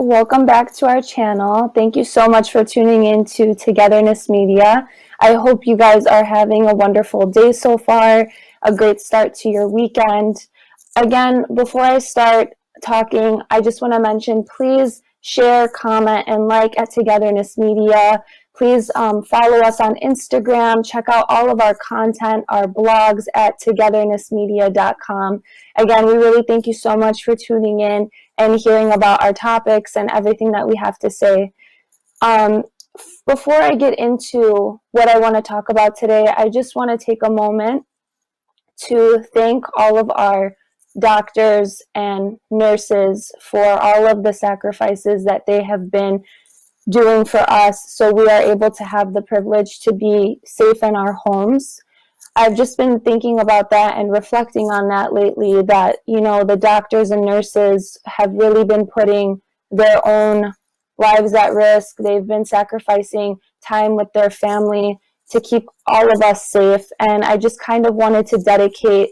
welcome back to our channel. Thank you so much for tuning in to Togetherness Media. I hope you guys are having a wonderful day so far, a great start to your weekend. Again, before I start talking, I just want to mention, please share, comment, and like at Togetherness Media. Please follow us on Instagram. Check out all of our content, our blogs at togethernessmedia.com. Again, we really thank you so much for tuning in and hearing about our topics and everything that we have to say. Before I get into what I want to talk about today, I just want to take a moment to thank all of our doctors and nurses for all of the sacrifices that they have been doing for us so we are able to have the privilege to be safe in our homes. I've just been thinking about that and reflecting on that lately, that, the doctors and nurses have really been putting their own lives at risk. They've been sacrificing time with their family to keep all of us safe. And I just kind of wanted to dedicate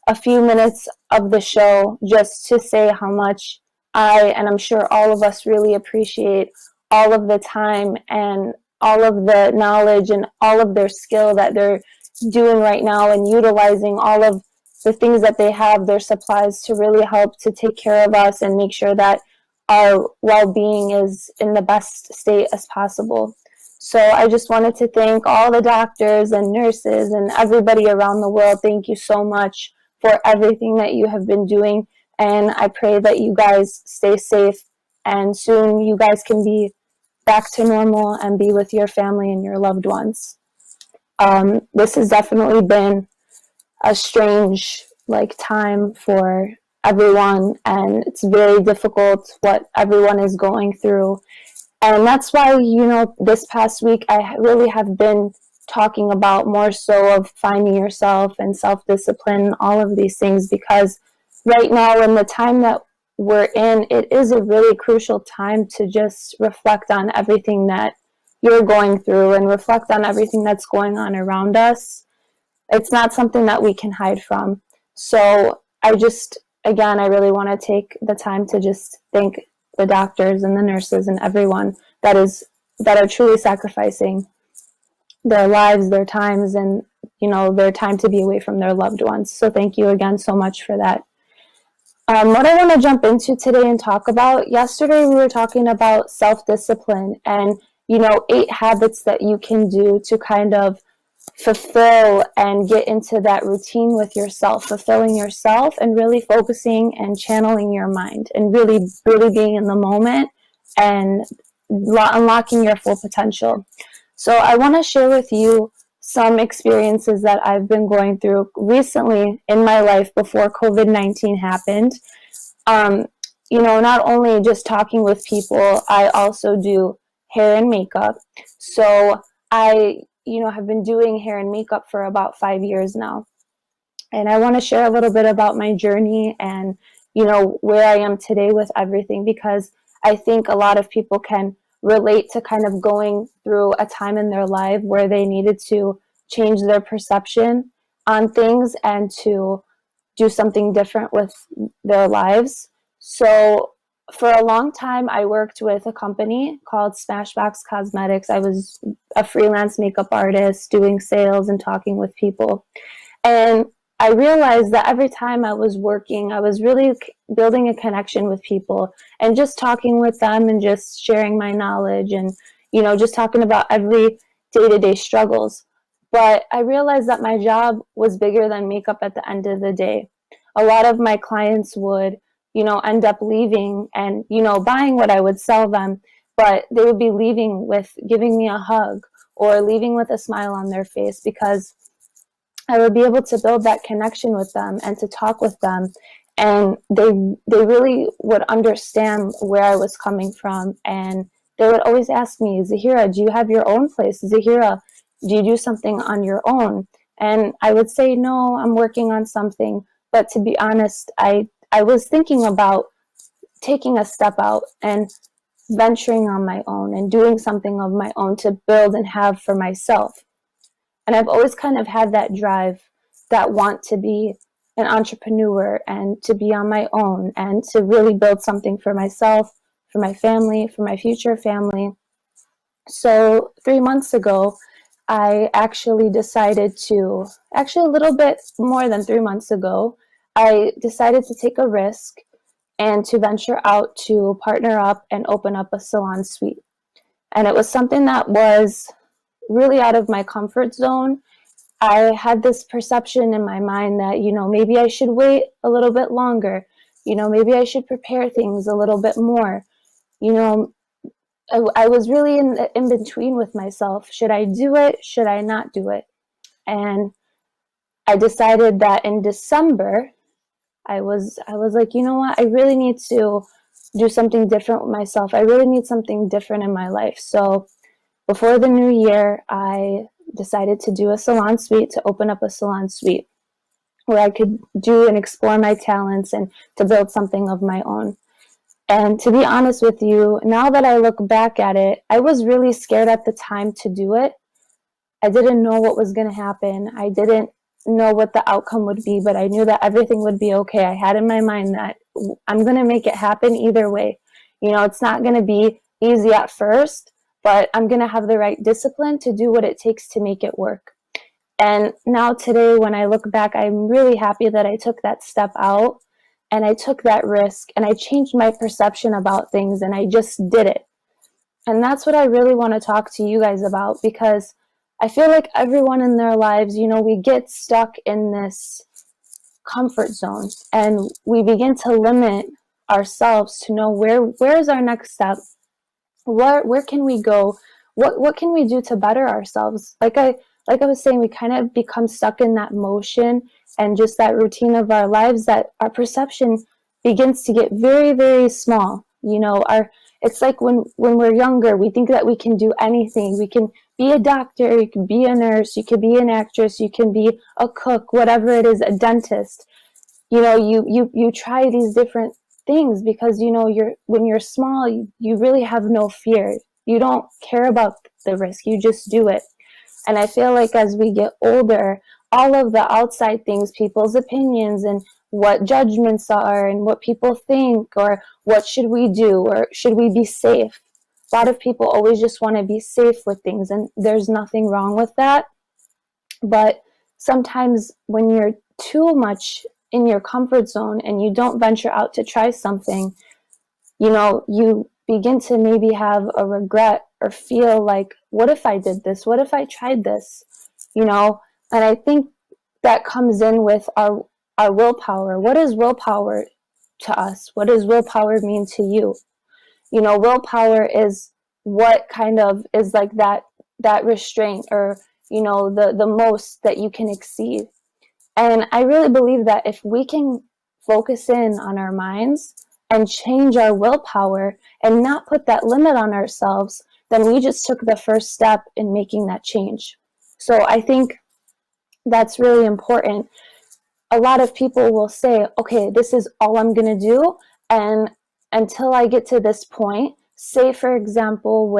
a few minutes of the show just to say how much and I'm sure all of us really appreciate all of the time and all of the knowledge and all of their skill that they're doing right now, and utilizing all of the things that they have, their supplies, to really help to take care of us and make sure that our well-being is in the best state as possible. So I just wanted to thank all the doctors and nurses and everybody around the world. Thank you so much for everything that you have been doing, and I pray that you guys stay safe and soon you guys can be back to normal and be with your family and your loved ones. This has definitely been a strange time for everyone, and it's very difficult what everyone is going through. And that's why, this past week I really have been talking about more so of finding yourself and self-discipline, all of these things, because right now in the time that we're in, it is a really crucial time to just reflect on everything that you're going through and reflect on everything that's going on around us. It's not something that we can hide from. So I really want to take the time to just thank the doctors and the nurses and everyone that are truly sacrificing their lives, their times, and their time to be away from their loved ones. So thank you again so much for that. What I want to jump into today and talk about, yesterday we were talking about self-discipline and 8 habits that you can do to kind of fulfill and get into that routine with yourself, fulfilling yourself and really focusing and channeling your mind and really, really being in the moment and unlocking your full potential. So I want to share with you some experiences that I've been going through recently in my life before COVID-19 happened. Not only just talking with people, I also do hair and makeup. So I, have been doing hair and makeup for about 5 years now. And I want to share a little bit about my journey and, where I am today with everything, because I think a lot of people can relate to kind of going through a time in their life where they needed to change their perception on things and to do something different with their lives. So for a long time, I worked with a company called Smashbox Cosmetics. I was a freelance makeup artist doing sales and talking with people. And I realized that every time I was working, I was really building a connection with people and just talking with them and just sharing my knowledge and, just talking about every day-to-day struggles. But I realized that my job was bigger than makeup at the end of the day. A lot of my clients would, end up leaving and, buying what I would sell them, but they would be leaving with giving me a hug or leaving with a smile on their face, because I would be able to build that connection with them and to talk with them. And they really would understand where I was coming from. And they would always ask me, Zahira, do you have your own place? Zahira, do you do something on your own? And I would say, no, I'm working on something. But to be honest, I was thinking about taking a step out and venturing on my own and doing something of my own to build and have for myself. And I've always kind of had that drive, that want to be an entrepreneur and to be on my own and to really build something for myself, for my family, for my future family. So 3 months ago, I actually decided to, actually a little bit more than 3 months ago, I decided to take a risk and to venture out to partner up and open up a salon suite. And it was something that was really out of my comfort zone. I had this perception in my mind that, maybe I should wait a little bit longer. Maybe I should prepare things a little bit more. You know, I was really in between with myself. Should I do it? Should I not do it? And I decided that in December, I was like, you know what? I really need to do something different with myself. I really need something different in my life. So before the new year, I decided to do a salon suite, to open up a salon suite where I could do and explore my talents and to build something of my own. And to be honest with you, now that I look back at it, I was really scared at the time to do it. I didn't know what was going to happen. I didn't know what the outcome would be, but I knew that everything would be okay. I had in my mind that I'm going to make it happen either way. It's not going to be easy at first, but I'm going to have the right discipline to do what it takes to make it work. And now today, when I look back, I'm really happy that I took that step out and I took that risk and I changed my perception about things and I just did it. And that's what I really want to talk to you guys about, because I feel like everyone in their lives, we get stuck in this comfort zone and we begin to limit ourselves to know where is our next step? Where can we go? What can we do to better ourselves? Like I was saying, we kind of become stuck in that motion and just that routine of our lives that our perception begins to get very, very small. It's like when we're younger, we think that we can do anything. We can be a doctor, you can be a nurse, you can be an actress, you can be a cook, whatever it is, a dentist. You try these different things because when you're small, you really have no fear. You don't care about the risk, you just do it. And I feel like as we get older, all of the outside things, people's opinions and what judgments are and what people think, or what should we do, or should we be safe? A lot of people always just want to be safe with things, and there's nothing wrong with that. But sometimes when you're too much in your comfort zone and you don't venture out to try something, you begin to maybe have a regret or feel like, what if I did this? What if I tried this? And I think that comes in with our willpower. What is willpower to us? What does willpower mean to you? Willpower is what kind of is like that restraint, or the most that you can exceed. And I really believe that if we can focus in on our minds and change our willpower and not put that limit on ourselves, then we just took the first step in making that change. So I think that's really important. A lot of people will say, okay, this is all I'm going to do. And until I get to this point, say, for example,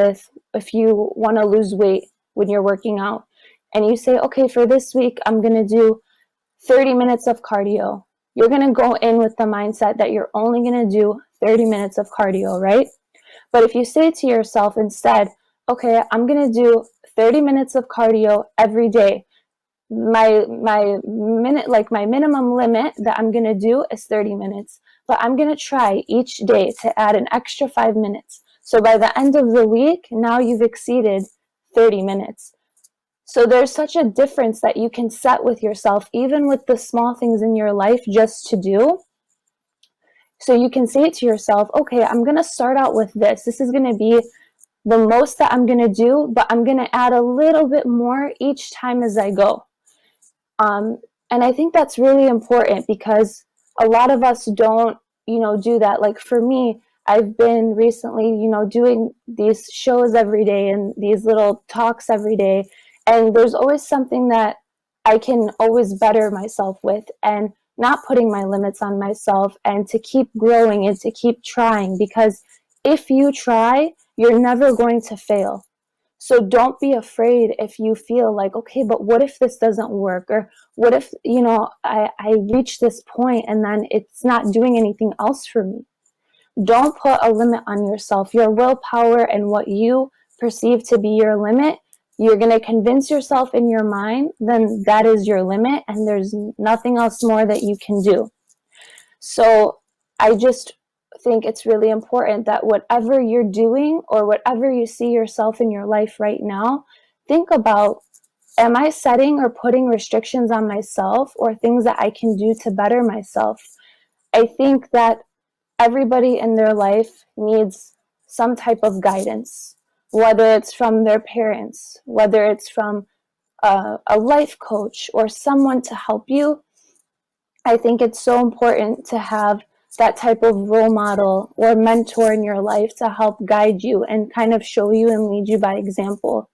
if you want to lose weight when you're working out, and you say, okay, for this week, I'm going to do 30 minutes of cardio. You're going to go in with the mindset that you're only going to do 30 minutes of cardio, right? But if you say to yourself instead, okay, I'm going to do 30 minutes of cardio every day. My minimum limit that I'm going to do is 30 minutes, but I'm going to try each day to add an extra 5 minutes. So by the end of the week, now you've exceeded 30 minutes. So there's such a difference that you can set with yourself, even with the small things in your life just to do. So you can say to yourself, okay, I'm going to start out with this. This is going to be the most that I'm going to do, but I'm going to add a little bit more each time as I go. And I think that's really important because a lot of us don't, do that. Like for me, I've been recently, doing these shows every day and these little talks every day. And there's always something that I can always better myself with, and not putting my limits on myself, and to keep growing and to keep trying, because if you try, you're never going to fail. So don't be afraid if you feel like, okay, but what if this doesn't work? Or what if, I reach this point and then it's not doing anything else for me? Don't put a limit on yourself. Your willpower and what you perceive to be your limit, you're going to convince yourself in your mind, then that is your limit, and there's nothing else more that you can do. So I just think it's really important that whatever you're doing or whatever you see yourself in your life right now, think about, am I setting or putting restrictions on myself or things that I can do to better myself? I think that everybody in their life needs some type of guidance, whether it's from their parents, whether it's from a life coach or someone to help you. I think it's so important to have that type of role model or mentor in your life to help guide you and kind of show you and lead you by example.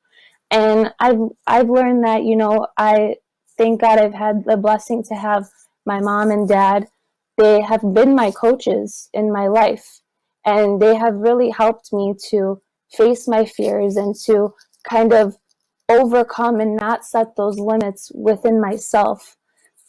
And I've learned that, you know, I thank God I've had the blessing to have my mom and dad. They have been my coaches in my life, and they have really helped me to face my fears and to kind of overcome and not set those limits within myself.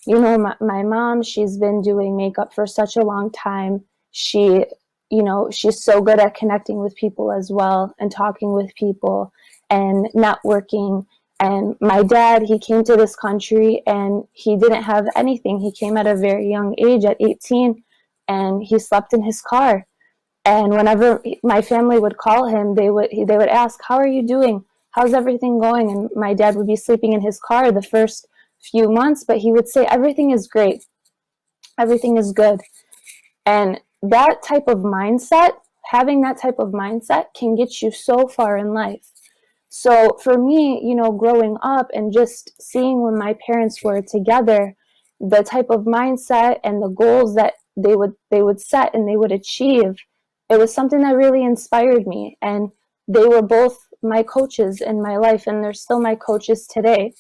You know, my mom, she's been doing makeup for such a long time. She, you know, she's so good at connecting with people as well and talking with people and networking. And my dad, he came to this country and he didn't have anything. He came at a very young age, at 18, and he slept in his car. And whenever my family would call him, they would ask, "How are you doing? How's everything going?" And my dad would be sleeping in his car the first few months, but he would say, "Everything is great. Everything is good." And that type of mindset, having that type of mindset can get you so far in life. So for me, you know, growing up and just seeing when my parents were together, the type of mindset and the goals that they would set and they would achieve, it was something that really inspired me. And they were both my coaches in my life, and they're still my coaches today.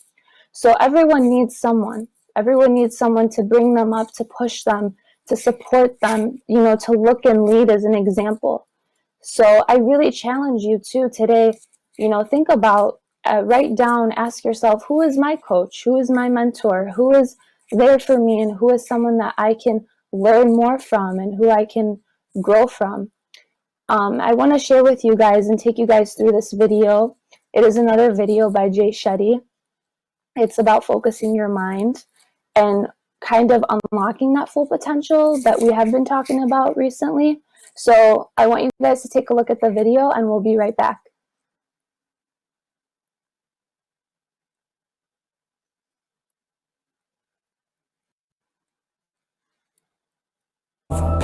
So everyone needs someone. Everyone needs someone to bring them up, to push them, to support them, you know, to look and lead as an example. So I really challenge you too today, you know, think about, write down, ask yourself, who is my coach? Who is my mentor? Who is there for me? And who is someone that I can learn more from and who I can grow from? I want to share with you guys and take you guys through this video. It is another video by Shetty. It's about focusing your mind and kind of unlocking that full potential that we have been talking about recently. So I want you guys to take a look at the video and we'll be right back.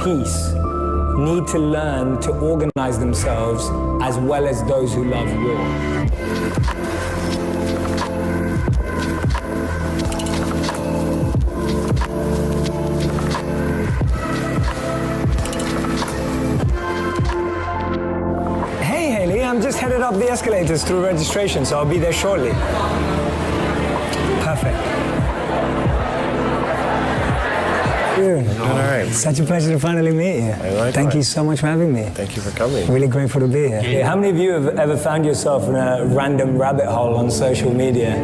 Peace need to learn to organize themselves as well as those who love war. Hey Haley, I'm just headed up the escalators through registration, so I'll be there shortly. Perfect. All right. Such a pleasure to finally meet you. Thank you so much for having me. Thank you for coming. Really grateful to be here. Yeah. How many of you have ever found yourself in a random rabbit hole on social media?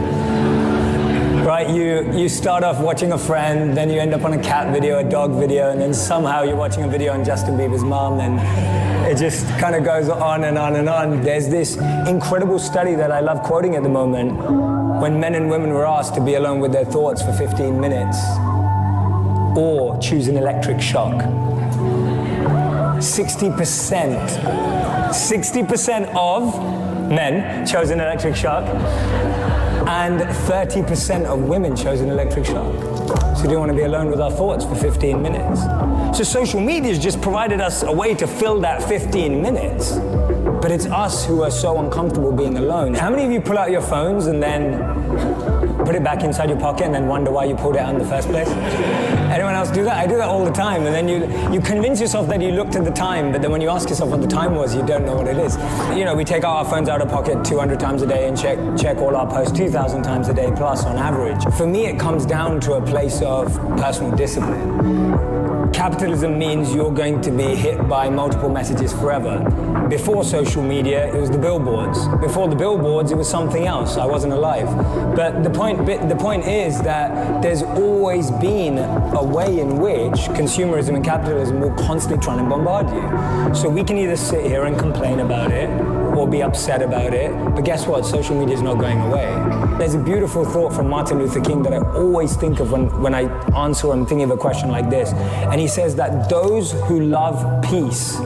Right, you start off watching a friend, then you end up on a cat video, a dog video, and then somehow you're watching a video on Justin Bieber's mom, and it just kind of goes on and on and on. There's this incredible study that I love quoting at the moment, when men and women were asked to be alone with their thoughts for 15 minutes, or choose an electric shock. 60% of men chose an electric shock, and 30% of women chose an electric shock. So we don't want to be alone with our thoughts for 15 minutes. So social media has just provided us a way to fill that 15 minutes, but it's us who are so uncomfortable being alone. How many of you pull out your phones and then put it back inside your pocket and then wonder why you pulled it out in the first place? Anyone else do that? I do that all the time. And then you convince yourself that you looked at the time, but then when you ask yourself what the time was, you don't know what it is. You know, we take our phones out of pocket 200 times a day and check all our posts 2,000 times a day plus on average. For me, it comes down to a place of personal discipline. capitalism means you're going to be hit by multiple messages forever. Before social media, it was the billboards. Before the billboards, it was something else. I wasn't alive. But the point is that there's always been a way in which consumerism and capitalism will constantly try and bombard you. So we can either sit here and complain about it or be upset about it, but guess what? Social media is not going away. There's a beautiful thought from Martin Luther King that I always think of when I answer or I'm thinking of a question like this. And he says that those who love peace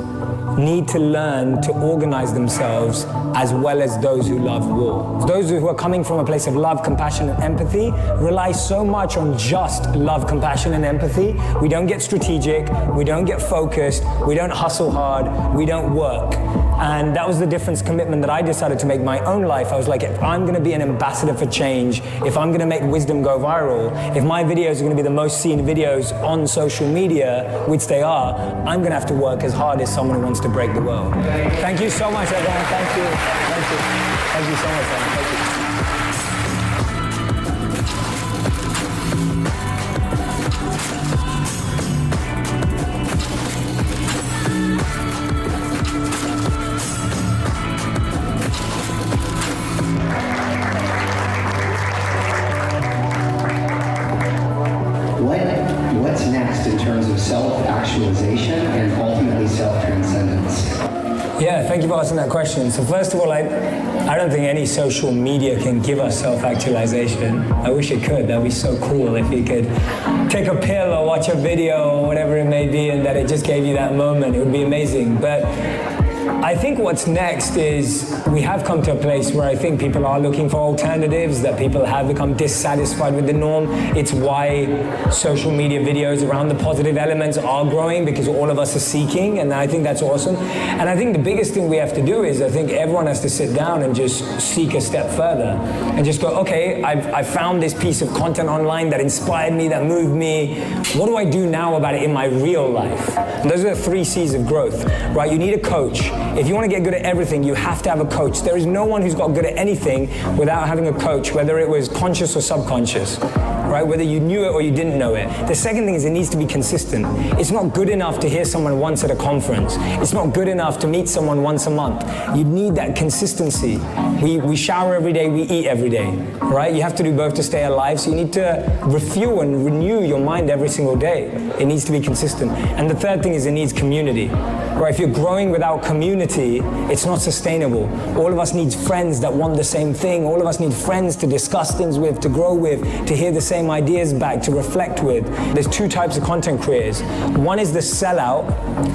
need to learn to organize themselves as well as those who love war. Those who are coming from a place of love, compassion, and empathy rely so much on just love, compassion, and empathy. We don't get strategic, we don't get focused, we don't hustle hard, we don't work. And that was the difference commitment that I decided to make my own life. I was like, if I'm gonna be an ambassador for change, if I'm gonna make wisdom go viral, if my videos are gonna be the most seen videos on social media, which they are, I'm gonna have to work as hard as someone who wants to break the world. Thank you so much, everyone. Thank you. Thank you. Thank you so much, man. Thank you. What's next in terms of self-actualization and ultimately self-transcendence? Yeah, thank you for asking that question. So first of all, I don't think any social media can give us self-actualization. I wish it could. That'd be so cool if you could take a pill or watch a video or whatever it may be and that it just gave you that moment. It would be amazing. But I think what's next is we have come to a place where I think people are looking for alternatives, that people have become dissatisfied with the norm. It's why social media videos around the positive elements are growing, because all of us are seeking, and I think that's awesome. And I think the biggest thing we have to do is I think everyone has to sit down and just seek a step further and just go, okay, I found this piece of content online that inspired me, that moved me. What do I do now about it in my real life? And those are the 3 C's of growth, right? You need a coach. If you want to get good at everything, you have to have a coach. There is no one who's got good at anything without having a coach, whether it was conscious or subconscious, right? Whether you knew it or you didn't know it. The second thing is it needs to be consistent. It's not good enough to hear someone once at a conference. It's not good enough to meet someone once a month. You need that consistency. We shower every day, we eat every day, right? You have to do both to stay alive, so you need to refuel and renew your mind every single day. It needs to be consistent. And the third thing is it needs community. Right, if you're growing without community, it's not sustainable. All of us need friends that want the same thing. All of us need friends to discuss things with, to grow with, to hear the same ideas back, to reflect with. There's 2 types of content creators. One is the sellout,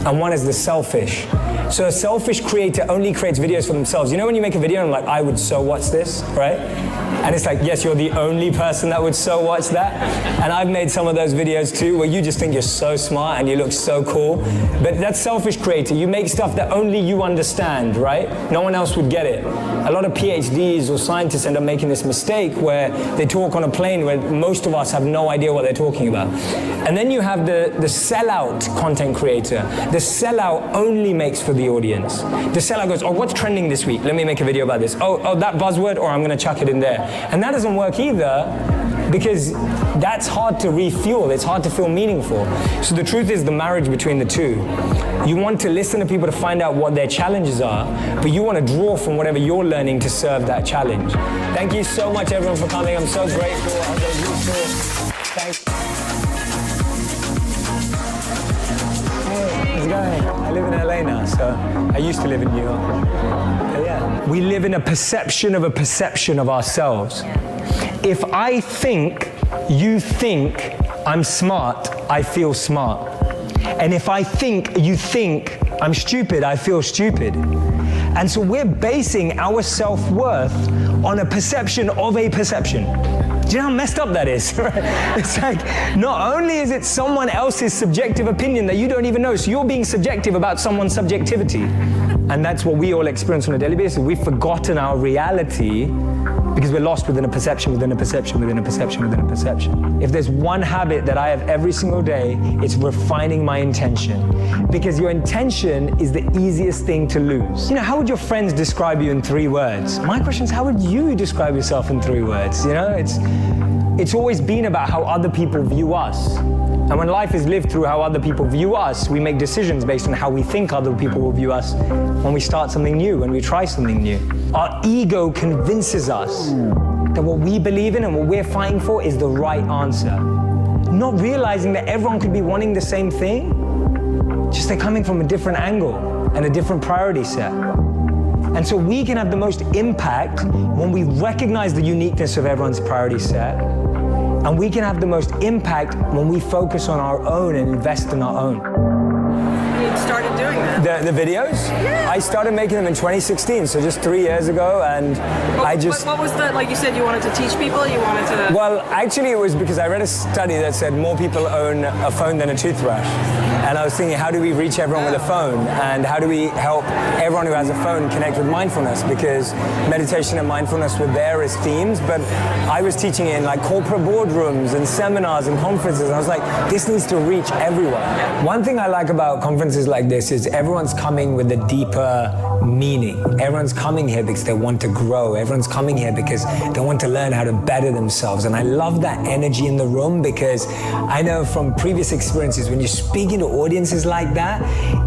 and one is the selfish. So a selfish creator only creates videos for themselves. You know when you make a video and like, I would so watch this, right? And it's like, yes, you're the only person that would so watch that. And I've made some of those videos too, where you just think you're so smart and you look so cool. But that's selfish creator. You make stuff that only you understand, right? No one else would get it. A lot of PhDs or scientists end up making this mistake where they talk on a plane where most of us have no idea what they're talking about. And then you have the sellout content creator. The sellout only makes for the audience. The sellout goes, oh, what's trending this week? Let me make a video about this. Oh, that buzzword, or I'm going to chuck it in there. And that doesn't work either, because that's hard to refuel. It's hard to feel meaningful. So the truth is the marriage between the two. You want to listen to people to find out what their challenges are, but you want to draw from whatever you're learning to serve that challenge. Thank you so much, everyone, for coming. I'm so grateful. I'm so useful. Thanks. Hey, how's it going? I live in LA now, so I used to live in New York. But yeah. We live in a perception of ourselves. If I think you think I'm smart, I feel smart. And if I think you think I'm stupid, I feel stupid. And so we're basing our self-worth on a perception of a perception. Do you know how messed up that is? It's like, not only is it someone else's subjective opinion that you don't even know, so you're being subjective about someone's subjectivity. And that's what we all experience on a daily basis. We've forgotten our reality because we're lost within a perception, within a perception, within a perception, within a perception. If there's one habit that I have every single day, it's refining my intention. Because your intention is the easiest thing to lose. You know, how would your friends describe you in 3 words? My question is, how would you describe yourself in 3 words? You know, it's always been about how other people view us. And when life is lived through how other people view us, we make decisions based on how we think other people will view us when we start something new, when we try something new. Our ego convinces us that what we believe in and what we're fighting for is the right answer. Not realizing that everyone could be wanting the same thing, just they're coming from a different angle and a different priority set. And so we can have the most impact when we recognize the uniqueness of everyone's priority set. And we can have the most impact when we focus on our own and invest in our own. You started doing that? The videos? Yeah. I started making them in 2016, so just 3 years ago, and What was the, like you said, you wanted to teach people, you wanted to... Well, actually it was because I read a study that said more people own a phone than a toothbrush. And I was thinking, how do we reach everyone with a phone? And how do we help everyone who has a phone connect with mindfulness? Because meditation and mindfulness were there as themes, but I was teaching it in like corporate boardrooms and seminars and conferences. And I was like, this needs to reach everyone. One thing I like about conferences like this is everyone's coming with a deeper meaning. Everyone's coming here because they want to grow. Everyone's coming here because they want to learn how to better themselves. And I love that energy in the room, because I know from previous experiences, when you're speaking to audiences like that,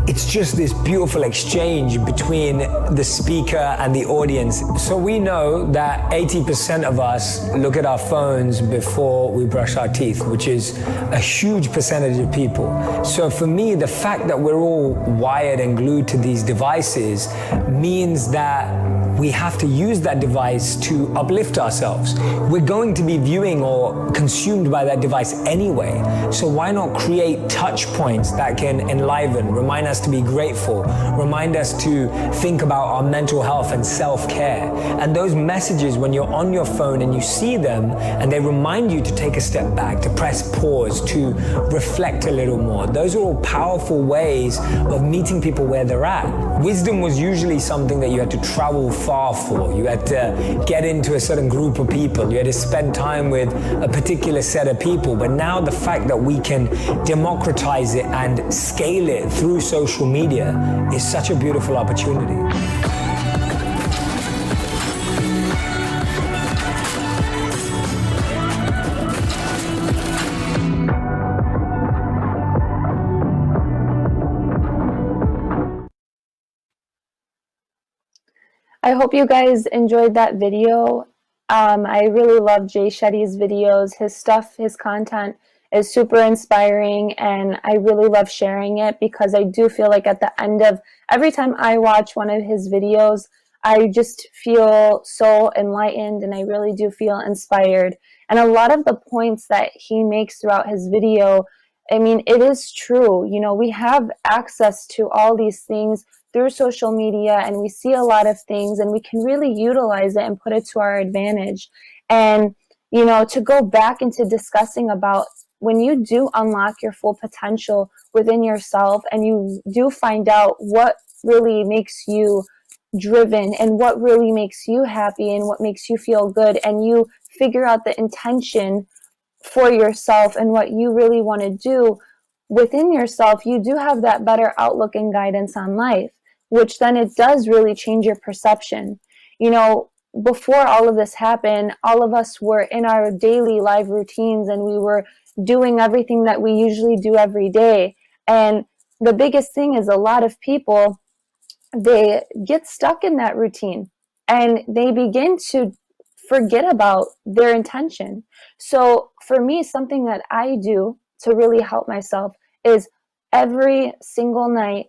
it's just this beautiful exchange between the speaker and the audience. So we know that 80% of us look at our phones before we brush our teeth, which is a huge percentage of people. So for me, the fact that we're all wired and glued to these devices means that we have to use that device to uplift ourselves. We're going to be viewing or consumed by that device anyway. So why not create touch points that can enliven, remind us to be grateful, remind us to think about our mental health and self-care. And those messages, when you're on your phone and you see them and they remind you to take a step back, to press pause, to reflect a little more. Those are all powerful ways of meeting people where they're at. Wisdom was usually something that you had to travel far for. You had to get into a certain group of people. You had to spend time with a particular set of people. But now the fact that we can democratize it and scale it through social media is such a beautiful opportunity. I hope you guys enjoyed that video. I really love Jay Shetty's videos. His stuff, his content is super inspiring, and I really love sharing it because I do feel like at the end of every time I watch one of his videos, I just feel so enlightened and I really do feel inspired. And a lot of the points that he makes throughout his video, I mean, it is true. You know, we have access to all these things through social media, and we see a lot of things, and we can really utilize it and put it to our advantage. And, you know, to go back into discussing about when you do unlock your full potential within yourself and you do find out what really makes you driven and what really makes you happy and what makes you feel good, and you figure out the intention for yourself and what you really want to do within yourself, you do have that better outlook and guidance on life, which then it does really change your perception. You know, before all of this happened, all of us were in our daily live routines and we were doing everything that we usually do every day. And the biggest thing is a lot of people, they get stuck in that routine and they begin to forget about their intention. So for me, something that I do to really help myself is every single night,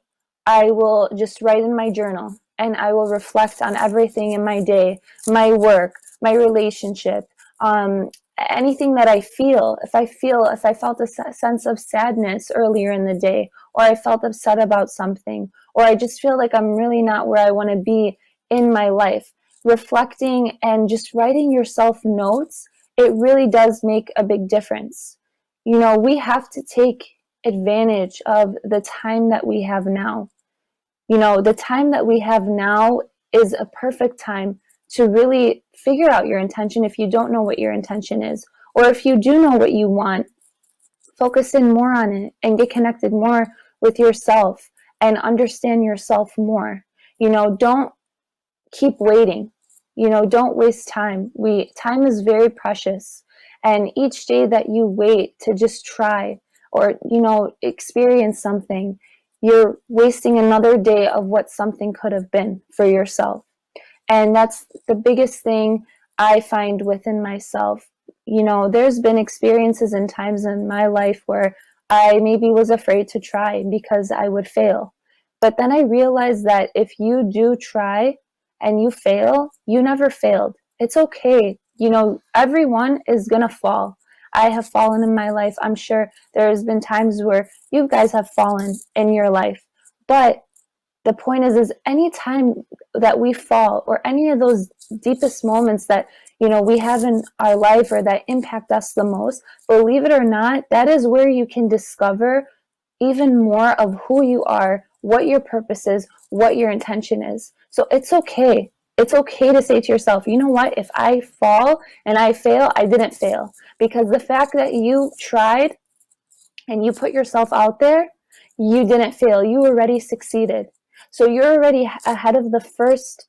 I will just write in my journal and I will reflect on everything in my day, my work, my relationship, anything that I feel. If I felt a sense of sadness earlier in the day, or I felt upset about something, or I just feel like I'm really not where I want to be in my life, reflecting and just writing yourself notes, it really does make a big difference. You know, we have to take advantage of the time that we have now. You know, the time that we have now is a perfect time to really figure out your intention if you don't know what your intention is. Or if you do know what you want, focus in more on it and get connected more with yourself and understand yourself more. You know, don't keep waiting. You know, don't waste time. Time is very precious. And each day that you wait to just try or, you know, experience something, you're wasting another day of what something could have been for yourself. And that's the biggest thing I find within myself. You know, there's been experiences and times in my life where I maybe was afraid to try because I would fail. But then I realized that if you do try and you fail, you never failed. It's okay. You know, everyone is going to fall. I have fallen in my life. I'm sure there's been times where you guys have fallen in your life. But the point is any time that we fall or any of those deepest moments that, you know, we have in our life or that impact us the most, believe it or not, that is where you can discover even more of who you are, what your purpose is, what your intention is. So it's okay. It's okay to say to yourself, you know what, if I fall and I fail, I didn't fail. Because the fact that you tried and you put yourself out there, you didn't fail. You already succeeded. So you're already ahead of the first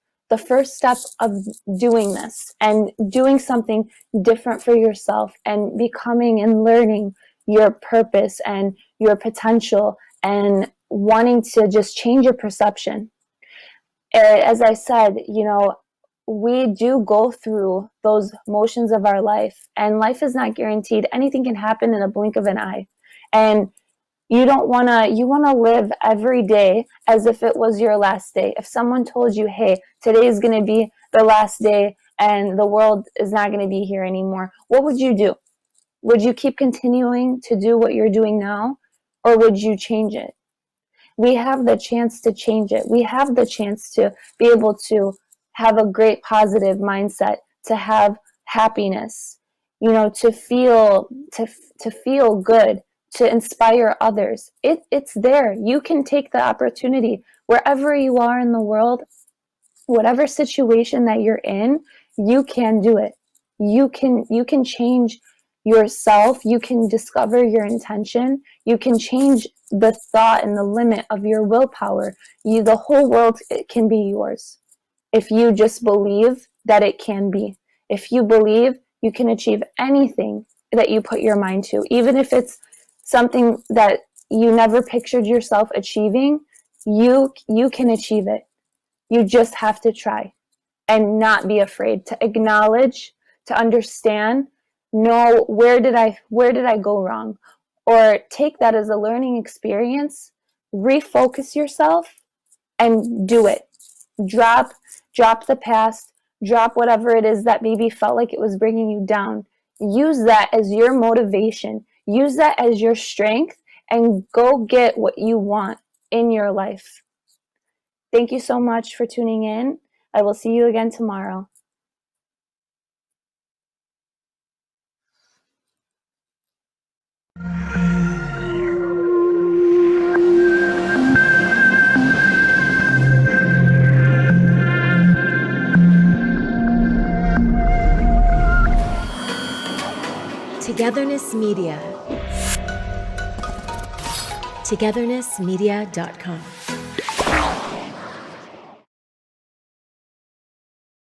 step of doing this and doing something different for yourself and becoming and learning your purpose and your potential and wanting to just change your perception. As I said, you know, we do go through those motions of our life, and life is not guaranteed. Anything can happen in a blink of an eye. And you want to live every day as if it was your last day. If someone told you, hey, today is going to be the last day and the world is not going to be here anymore, what would you do? Would you keep continuing to do what you're doing now, or would you change it? We have the chance to change it. We have the chance to be able to have a great positive mindset, to have happiness, you know, to feel good, to inspire others. It's there. You can take the opportunity wherever you are in the world, whatever situation that you're in, you can do it. You can change yourself. You can discover your intention. You can change the thought and the limit of your willpower. The whole world, it can be yours if you just believe that it can be. If you believe you can achieve anything that you put your mind to, even if it's something that you never pictured yourself achieving, you can achieve it. You just have to try and not be afraid to acknowledge, to understand, know where did I go wrong, or take that as a learning experience, refocus yourself and do it. Drop the past, drop whatever it is that maybe felt like it was bringing you down. Use that as your motivation. Use that as your strength and go get what you want in your life. Thank you so much for tuning in. I will see you again tomorrow. Togetherness Media. Togethernessmedia.com.